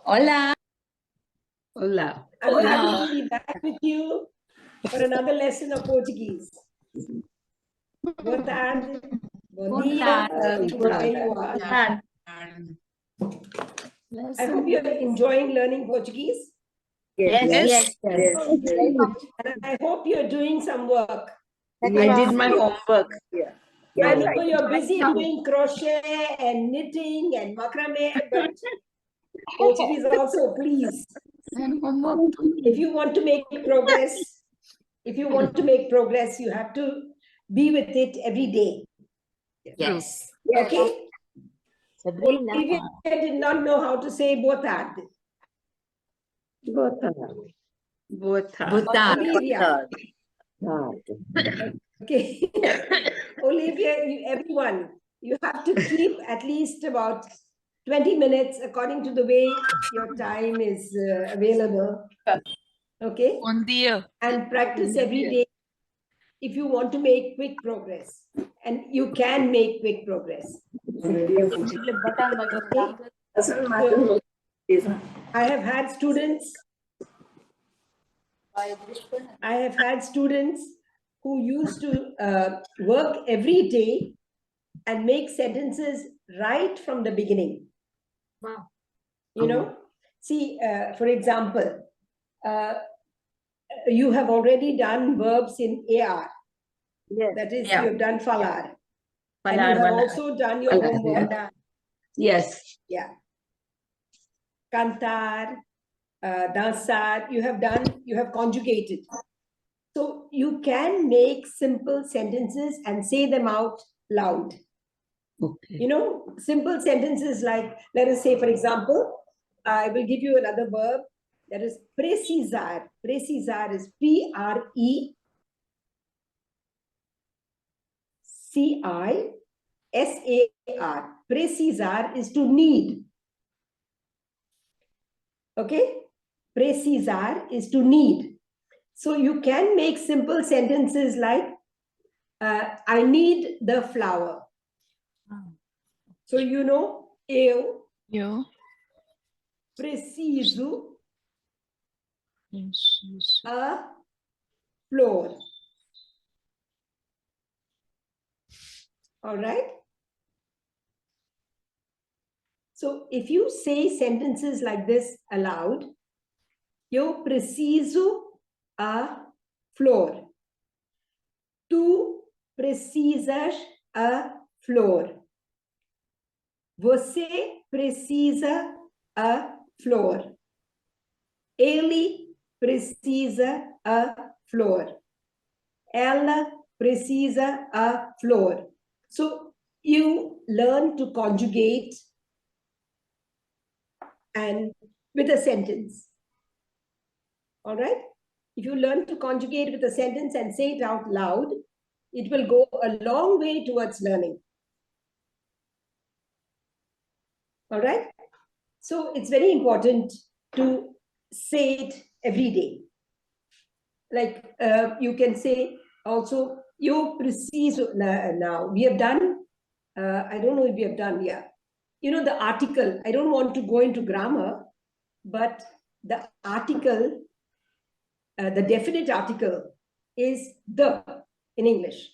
Hola. Hola. I'm happy to be back with you for another lesson of Portuguese. Boa tarde, bom dia, depending on where you are. I hope you're enjoying learning Portuguese. Yes. And I hope you're doing some work. I did my homework. I know you're busy doing crochet and knitting and macrame, but Portuguese also, please. If you want to make progress, you have to be with it every day. Yes. Okay? Olivia did not know how to say boa tarde. Olivia. Okay. Olivia, everyone, you have to keep at least about 20 minutes according to the way your time is available. Okay? Bom dia. And practice every day if you want to make quick progress. And you can make quick progress. Okay? So, I have had students who used to work every day and make sentences right from the beginning. Wow. You know, see, for example, you have already done verbs in AR. Yes. That is, Yeah. you have done falar. And you have also done your homework. Yes. Yeah. Cantar, dançar, you have conjugated. So you can make simple sentences and say them out loud. Okay. You know, simple sentences like, let us say, for example, I will give you another verb that is precisar. Precisar is P-R-E-C-I-S-A-R. Precisar is to need. Okay? Precisar is to need. So you can make simple sentences like, I need the flower. So you know, eu preciso a flor. All right? So if you say sentences like this aloud, eu preciso a flor. Tu precisas a flor. Você precisa a flor. Ele precisa a flor. Ela precisa a flor. So you learn to conjugate and with a sentence. All right? If you learn to conjugate with a sentence and say it out loud, it will go a long way towards learning. All right? So it's very important to say it every day. Like you can say also, eu preciso, now we have done, I don't know if we have done, yeah. You know, the article, I don't want to go into grammar, but the article, the definite article is the in English.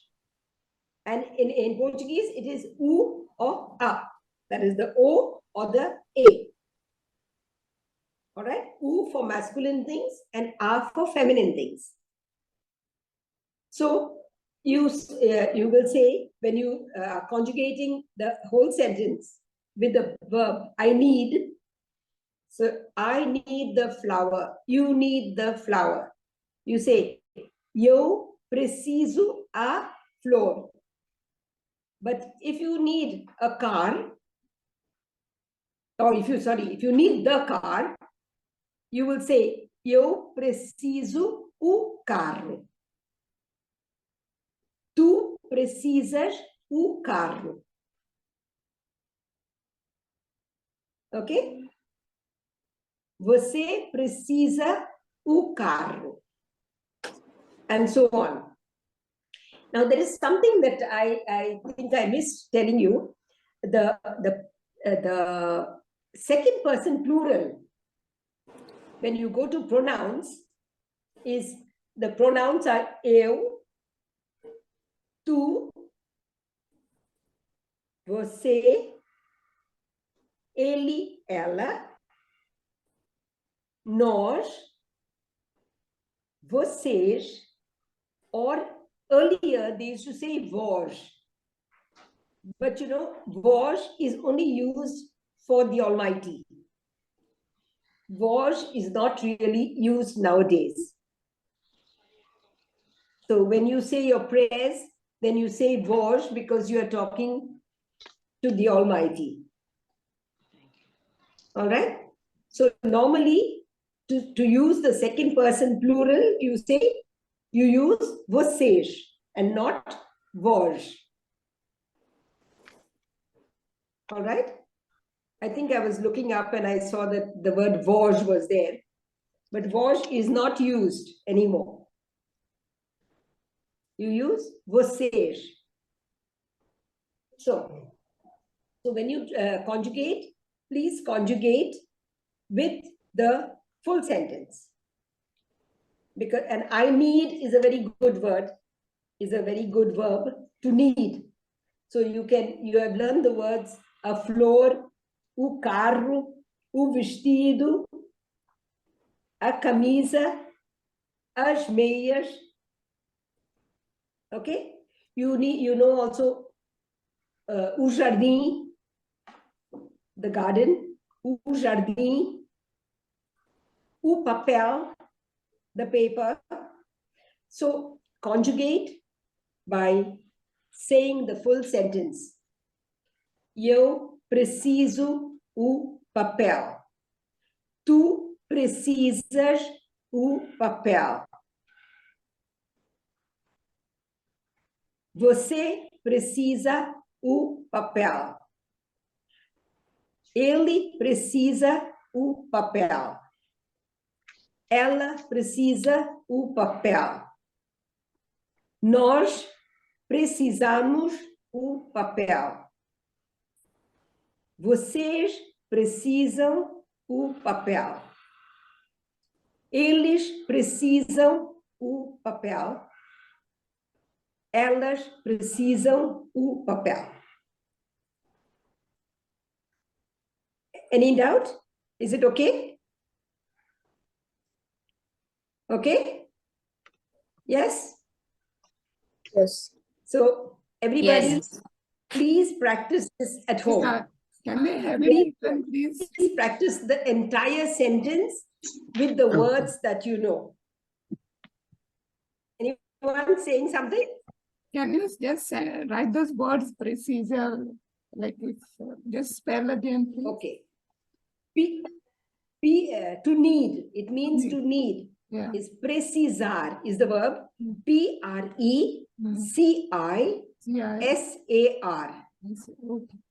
And in Portuguese, it is u or a. That is the O or the A. All right? U for masculine things and A for feminine things. So you will say, when you are conjugating the whole sentence with the verb, I need. So I need the flower. You need the flower. You say, eu preciso a flor. But if you need a car, or if you need the car, you will say, eu preciso o carro. Tu precisas o carro. Ok? Você precisa o carro. And so on. Now, there is something that I think I missed telling you. The second person plural when you go to pronouns, is the pronouns are eu, tu, você, ele, ela, nós, vocês, or earlier they used to say vós. But you know, vós is only used for the Almighty. Vós is not really used nowadays. So when you say your prayers, then you say vós because you are talking to the Almighty. All right? So normally, to use the second person plural, you use vocês and not vós. All right? I think I was looking up and I saw that the word vós was there. But vós is not used anymore. You use vocês. So when you conjugate, please conjugate with the full sentence. Because and I need is a very good word, is a very good verb, to need. So you have learned the words a flor, o carro, o vestido, a camisa, as meias. Okay? You know also o jardim, the garden, o jardim, o papel, the paper. So conjugate by saying the full sentence. Eu preciso o papel. Tu precisas o papel. Você precisa o papel. Ele precisa o papel. Ela precisa o papel. Nós precisamos o papel. Vocês precisam o papel. Eles precisam o papel. Elas precisam o papel. Any doubt? Is it okay? Okay? Yes? Yes. So everybody, Yes. please practice this at home. Can they have Please- it, please? Please practice the entire sentence with the words that you know. Anyone saying something? Can you just write those words procedure, like it's just spell again, please? Okay. To need, it means to need. Yeah. Is precisar is the verb. Mm. Precisar. Yeah. Okay,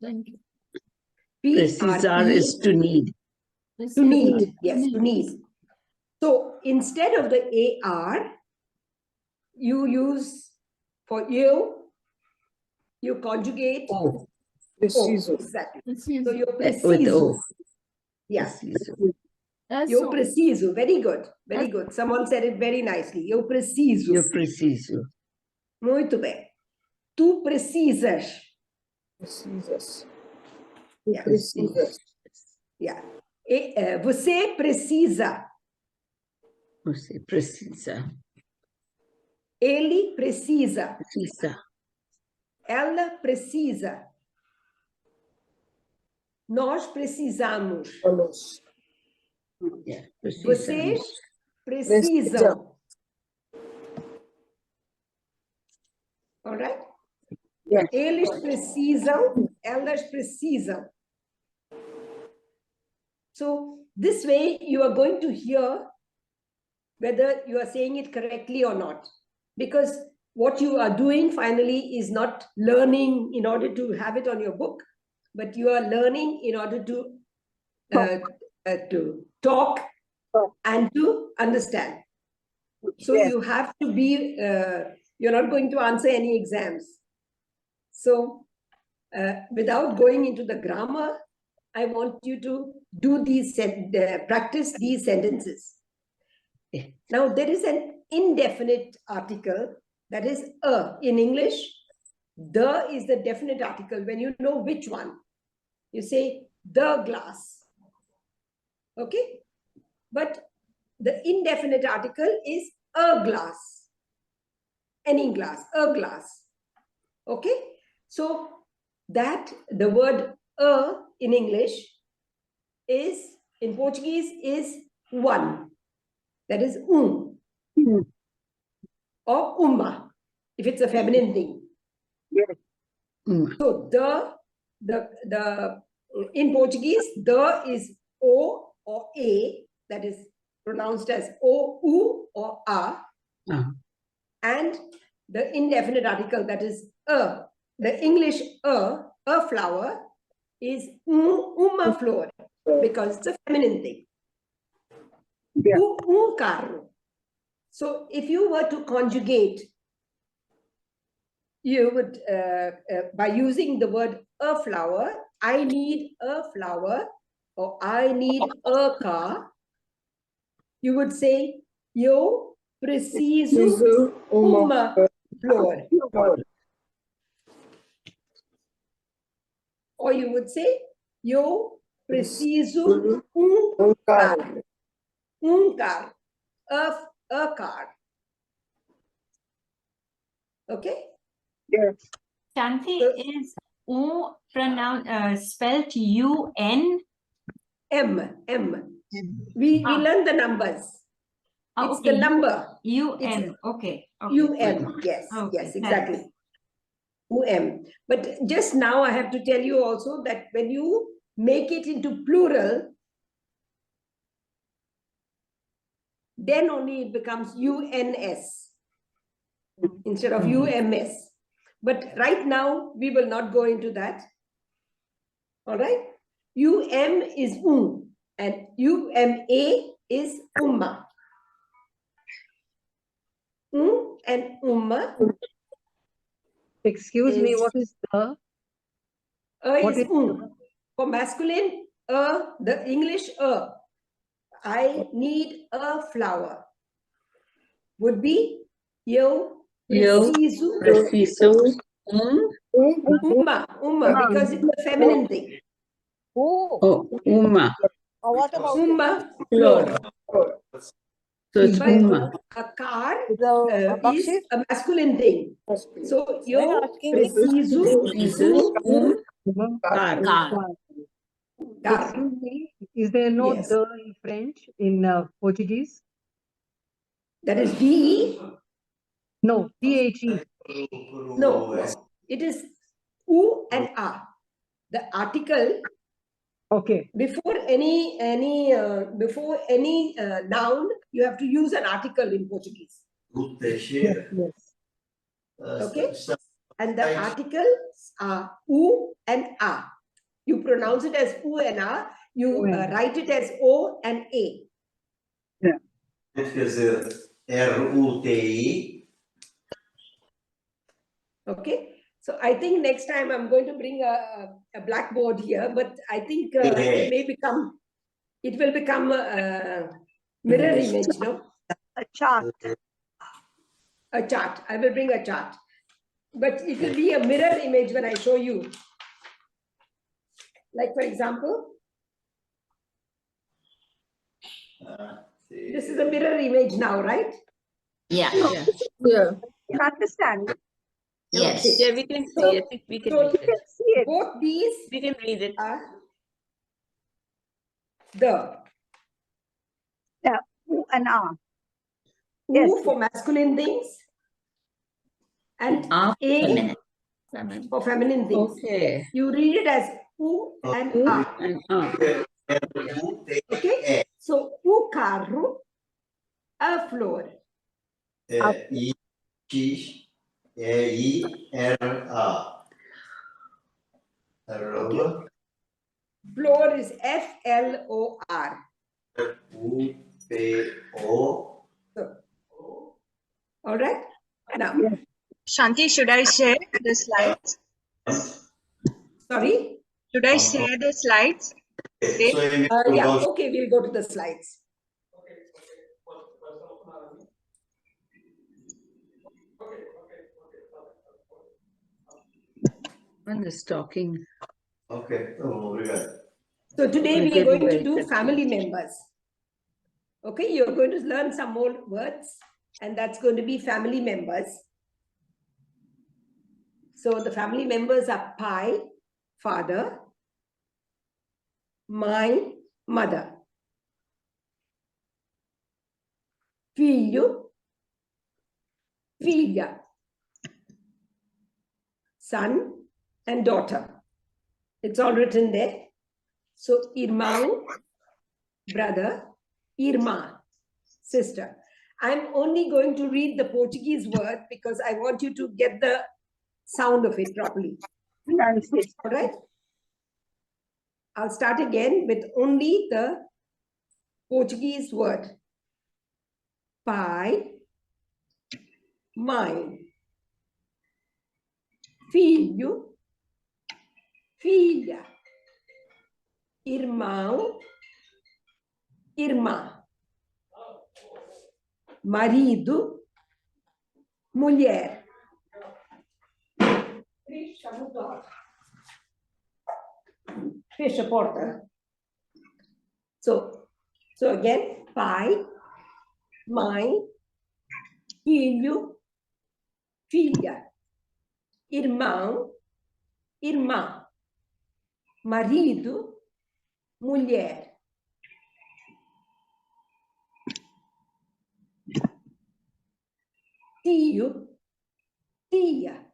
thank you. Precisar is to need. To need, Procedure. yes, to need. So instead of the AR, you use for you conjugate Oh, O. Exactly. Procedure. So you're with preciso. O. Yes. As Eu so- preciso. Very good. Very good. Someone said it very nicely. Eu preciso. Eu preciso. Muito bem. Tu precisas. Precisas. Yeah. Precisas. Yeah. Você precisa. Você precisa. Ele precisa. Precisa. Ela precisa. Nós precisamos. Vamos. Yeah, Vocês precisamos. precisam. All right? Yeah. Eles precisam, elas precisam. So this way you are going to hear whether you are saying it correctly or not. Because what you are doing finally is not learning in order to have it on your book, but you are learning in order to talk and to understand. So Yes. you have to be, you're not going to answer any exams. So without going into the grammar, I want you to do practice these sentences. Okay. Now, there is an indefinite article, that is in English. The is the definite article. When you know which one, you say the glass. Okay? But the indefinite article is a glass. Any glass, a glass. Okay? So that the word in English is, in Portuguese, is one. That is or uma, if it's a feminine thing. So the in Portuguese, the is o or a, that is pronounced as o, u or a, and the indefinite article, that is a. The English a flower, is uma flor, because it's a feminine thing. Carro. So if you were to conjugate, you would, by using the word a flower, I need a flower, or I need a car, you would say, eu preciso uma flor. Or you would say, eu preciso carro. Carro. A car. Okay? Yes. Shanti, So- is spelled UN? M. We learn the numbers. It's the number. UN. Okay. UM. Yes, Okay, yes, exactly. thanks. UM. But just now I have to tell you also that when you make it into plural, then only it becomes UNS instead of UMS. But right now we will not go into that. All right? UM is and UMA is umma. And umma. Excuse me, is- what is the? What is is- For masculine, the English I need a flower. Would be eu preciso umma, because it's a feminine thing. Uma. What about Umma Flor. flor. So it's But uma. a car the is a masculine thing. So eu asking preciso Car. car. Excuse me, is there no Yes. the in French, in Portuguese? That is DE. No, THE. No, it is U and A. The article Okay, before any noun, you have to use an article in Portuguese. yes. Okay, and the articles are U and A. You pronounce it as U and A. You write it as O and A. Quer dizer, RUTI. Okay, so I think next time I'm going to bring a blackboard here, but I think it will become a mirror image, no? a chart. A chart. I will bring a chart, but it will be a mirror image when I show you. Like, for example, this is a mirror image now, right? Yeah. Yeah. Yeah. You understand? Yes. Okay. Yeah, we can see it. We can So read it. See it. both these We can read it. are the U and R. U Yes. for masculine things and Of A feminine. Feminine. for feminine things. Okay. You read it as U and U A. and A. Okay? So, o carro, a flor. IXEIRA. Arroba Flor is FLOR. UPO. All right? Now, Shanti, should I share the slides? sorry? Should I share the slides? So you will Yeah, go- okay, we'll go to the slides. One is talking. Okay, oh, we got it. So today we are Getting going to very do confused. family members. Okay, you're going to learn some more words, and that's going to be family members. So the family members are pai, father, my mother, filho, filha, son and daughter. It's all written there. So irmão, brother, irmã, sister. I'm only going to read the Portuguese word because I want you to get the sound of it properly. All right? I'll start again with only the Portuguese word. Pai, mãe, filho, filha, irmão, irmã, marido, mulher. Fecha a porta. So again, pai, mãe, filho, filha, irmão, irmã, marido, mulher. Tio, tia.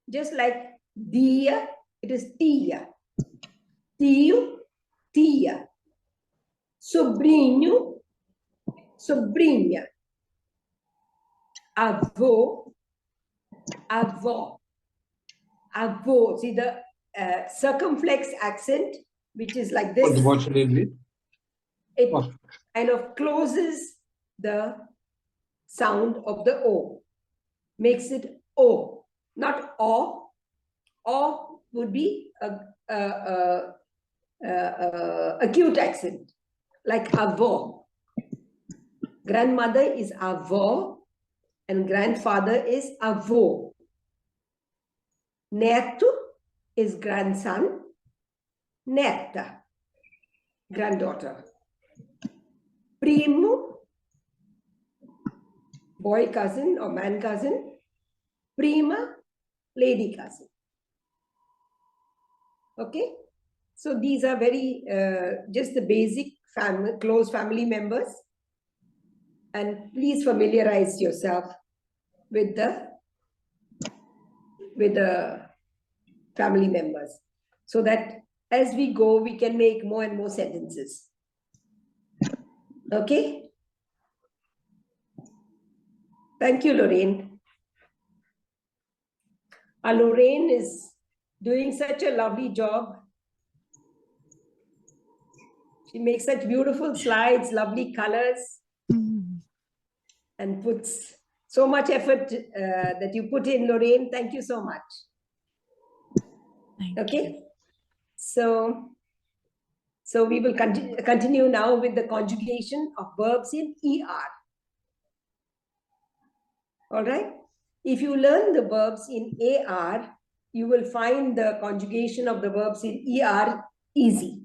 Just like dia, it is tia. Tio, tia. Sobrinho, sobrinha. Avô, avó. Avô. See the circumflex accent, which is like this. What should it be? It What? kind of closes the sound of the O. Makes it O, not O. O would be a acute accent, like avó. Grandmother is avó and grandfather is avô. Neto is grandson, neta, granddaughter. Primo, boy cousin or man cousin. Prima, lady cousin. Okay, so these are very just the basic family, close family members, and please familiarize yourself with the family members so that as we go we can make more and more sentences. Okay, thank you, Lorraine. Lorraine is doing such a lovely job. She makes such beautiful slides, lovely colors, and puts so much effort that you put in, Lorraine. Thank you so much. Okay, so we will continue now with the conjugation of verbs in ER. All right. If you learn the verbs in AR, you will find the conjugation of the verbs in ER easy.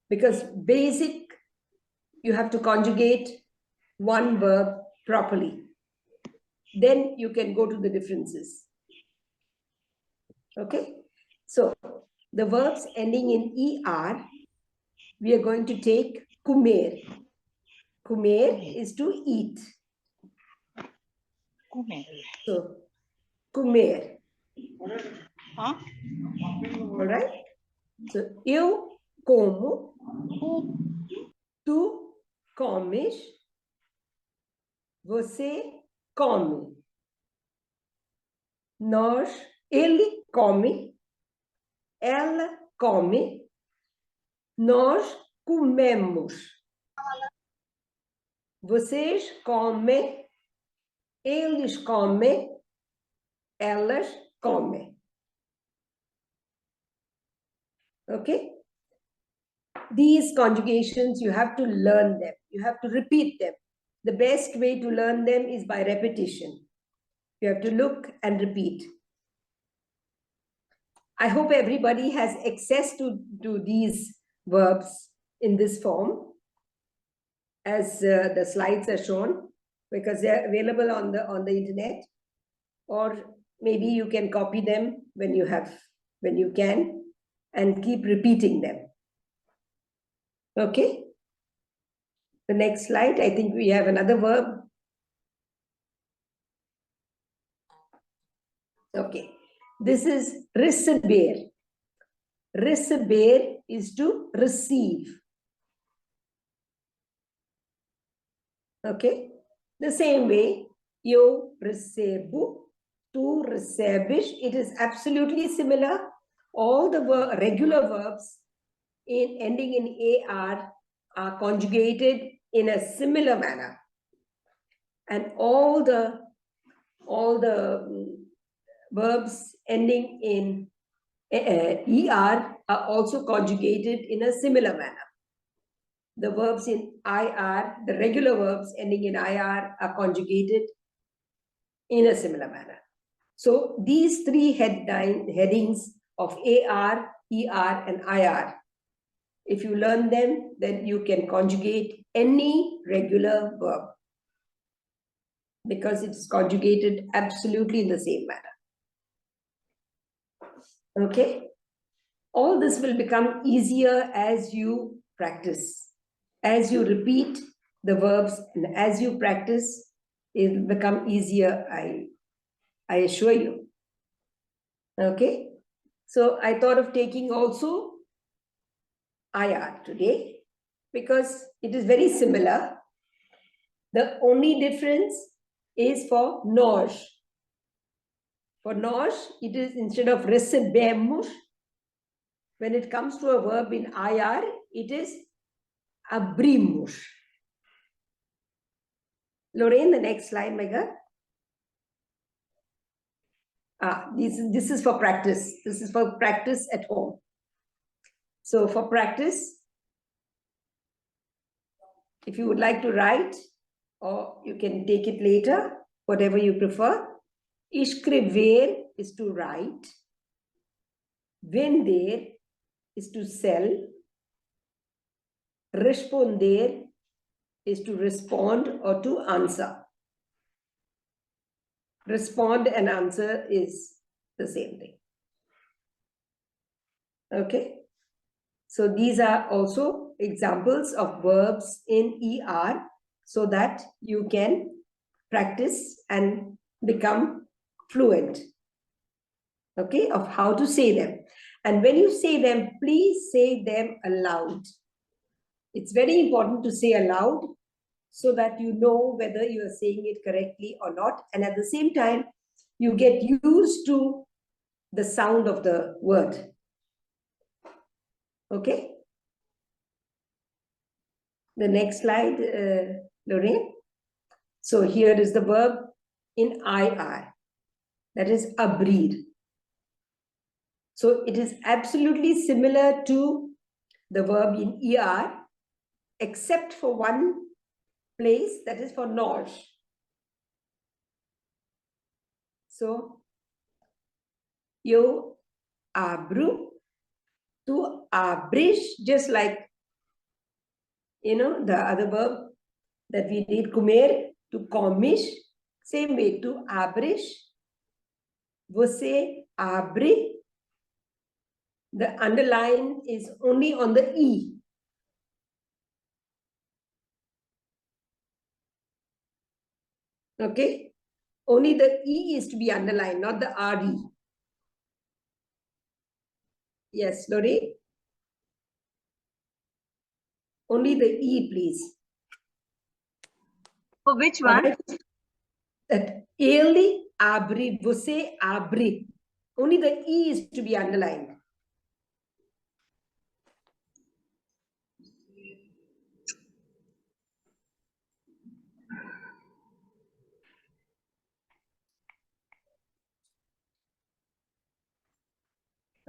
Because basic, you have to conjugate one verb properly. Then you can go to the differences. Okay? So, the verbs ending in ER, we are going to take comer. Comer is to eat. So, comer. All right? So, eu como, tu comes, você come. Ele come, ela come, nós comemos. Vocês comem, eles comem, elas comem. Okay? These conjugations, you have to learn them. You have to repeat them. The best way to learn them is by repetition. You have to look and repeat. I hope everybody has access to these verbs in this form, as the slides are shown, because they're available on the internet, or maybe you can copy them when you can, and keep repeating them. Okay? The next slide, I think we have another verb. Okay. This is receber. Receber is to receive. Okay? The same way, eu recebo, tu recebes, it is absolutely similar. All the regular verbs ending in AR are conjugated in a similar manner. And all the verbs ending in ER are also conjugated in a similar manner. The verbs in IR, the regular verbs ending in IR are conjugated in a similar manner. So these three headings of AR, ER, and IR, if you learn them, then you can conjugate any regular verb, because it's conjugated absolutely in the same manner. Okay? All this will become easier as you practice. As you repeat the verbs and as you practice, it will become easier, I assure you. Okay? So I thought of taking also IR today, because it is very similar. The only difference is for nós. For nós, it is instead of recebemos, when it comes to a verb in IR, it is abrimos. Lorraine, the next slide, Mega. This is for practice. This is for practice at home. So for practice, if you would like to write, or you can take it later, whatever you prefer. Escrever is to write. Vender is to sell. Responder is to respond or to answer. Respond and answer is the same thing. Okay? So these are also examples of verbs in ER, so that you can practice and become fluent, okay, of how to say them. And when you say them, please say them aloud. It's very important to say aloud, so that you know whether you are saying it correctly or not. And at the same time, you get used to the sound of the word. Okay? The next slide, Lorraine. So here is the verb in IR. That is abrir. So it is absolutely similar to the verb in ER, except for one place, that is for nós. So, eu abro, tu abres, just like, the other verb that we did, comer, tu comes. Same way, tu abres, você abre. The underline is only on the E. Okay? Only the E is to be underlined, not the RE. Yes, Lori? Only the E, please. For which one? Right? That ele abre, você abre. Only the E is to be underlined.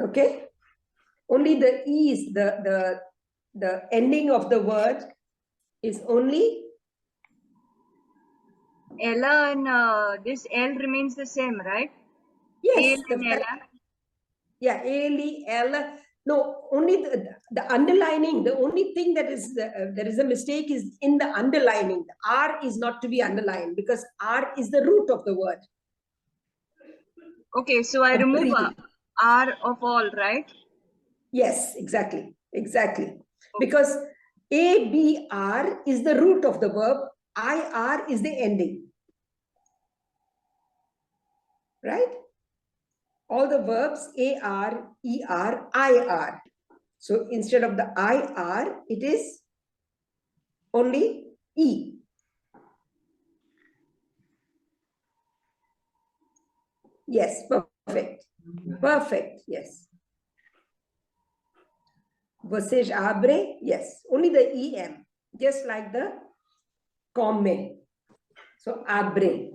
Okay? only the E is the ending of the word is only Ella and this L remains the same, right? yes. L and Ella. Yeah, L, L. No, only the underlining. The only thing that is there is a mistake is in the underlining. The R is not to be underlined because R is the root of the word. Okay, so I remove R of all, right? Yes, exactly. Because ABR is the root of the verb, IR is the ending. Right? All the verbs AR, ER, IR. So instead of the IR, it is only E. Yes, perfect. Perfect, yes. Vocês abre, yes, only the EM, just like the come. So abre.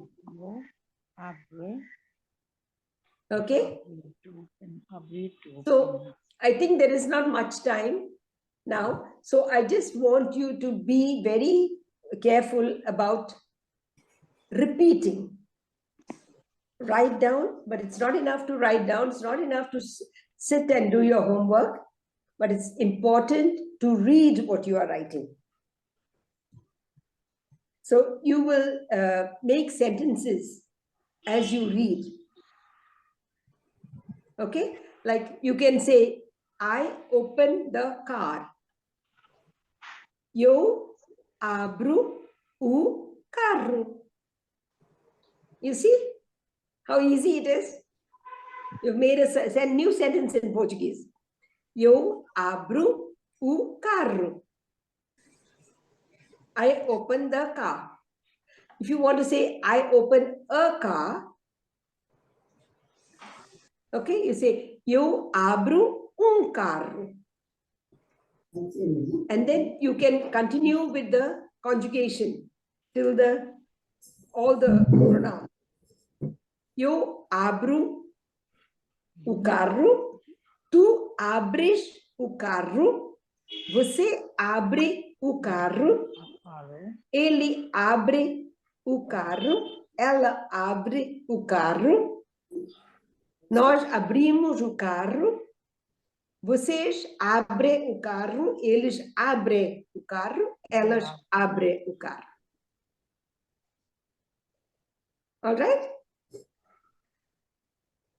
Okay? So I think there is not much time now. So I just want you to be very careful about repeating. Write down, but it's not enough to write down. It's not enough to sit and do your homework, but it's important to read what you are writing. So you will make sentences as you read. Okay? Like you can say, I open the car. Eu abro o carro. You see how easy it is? You've made a new sentence in Portuguese. Eu abro o carro. I open the car. If you want to say, I open a car, okay, you say, eu abro carro. And then you can continue with the conjugation till all the pronouns. Eu abro o carro, tu abres o carro, você abre o carro, ele abre o carro, ela abre o carro, nós abrimos o carro, vocês abrem o carro, eles abrem o carro, elas abrem o carro. All right?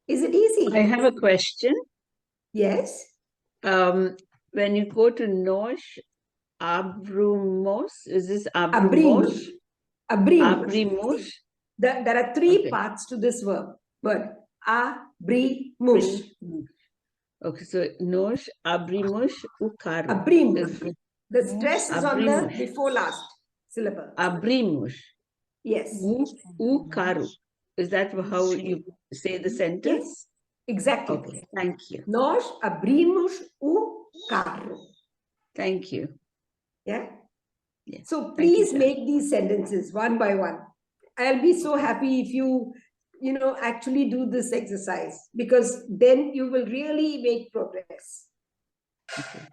Is it easy? I have a question. Yes. When you go to nós abrumos, is this Abrimos. abrumos? Abrimos. Abrimos. There are three Okay. parts to this verb. Abrimos. Okay, so nós abrimos o carro. Abrimos. The stress is on the Abrimos. before last syllable. Abrimos Yes. o carro. Is that how you say the sentence? Yes. Exactly. Okay, thank you. Nós abrimos o carro. Thank you. Yeah. Yes. So Thank you, please Shanti. make these sentences one by one. I'll be so happy if you actually do this exercise, because then you will really make progress. Okay.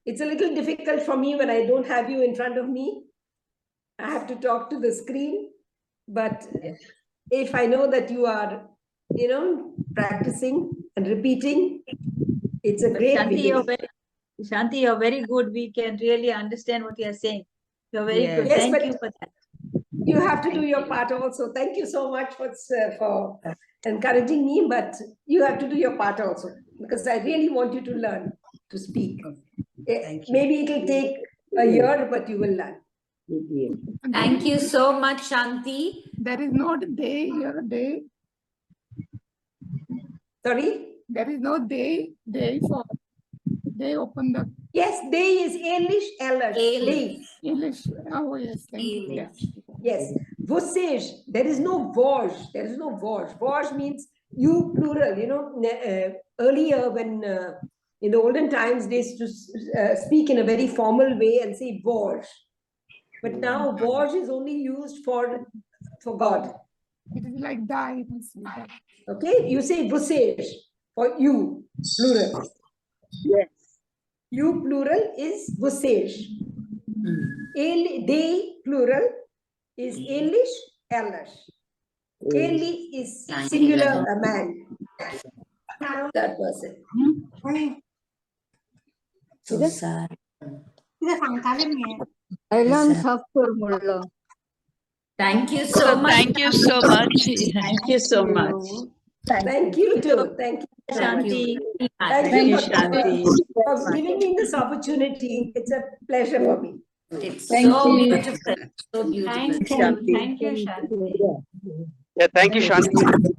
It's a little difficult for me when I don't have you in front of me. I have to talk to the screen, but Yes. if I know that you are, practicing and repeating, it's a great beginning. Shanti, you're very good. We can really understand what you're saying. You're very good. Yes, Thank but you for that. you have to do your part also. Thank you so much for encouraging me, but you have to do your part also, because I really want you to learn to speak. Thank you. Maybe it will take a year, but you will learn. Thank you so much, Shanti. There is no they here, they. Sorry? There is no they for they open the Yes, they is English, English. They. English. Oh, yes, thank you. Yeah. Yes. Vocês, there is no vós. There is no vós. Vós means you plural. Earlier when in the olden times they used to speak in a very formal way and say vós. But now vós is only used for God. It is like die. Okay? You say vocês for you, plural. Yes. You plural is vocês. Ele, they plural is eles, elas. Ele is singular, a man. That person. I learned half formula. Thank you so much. Thank you so much. Thank you so much. Thank you too. Thank you. Shanti. Thank Thank you you, Shanti. for giving me this opportunity. It's a pleasure for me. It's Thank so you. beautiful. So beautiful. Shanti. Thank you, Shanti. Yeah, thank you, Shanti.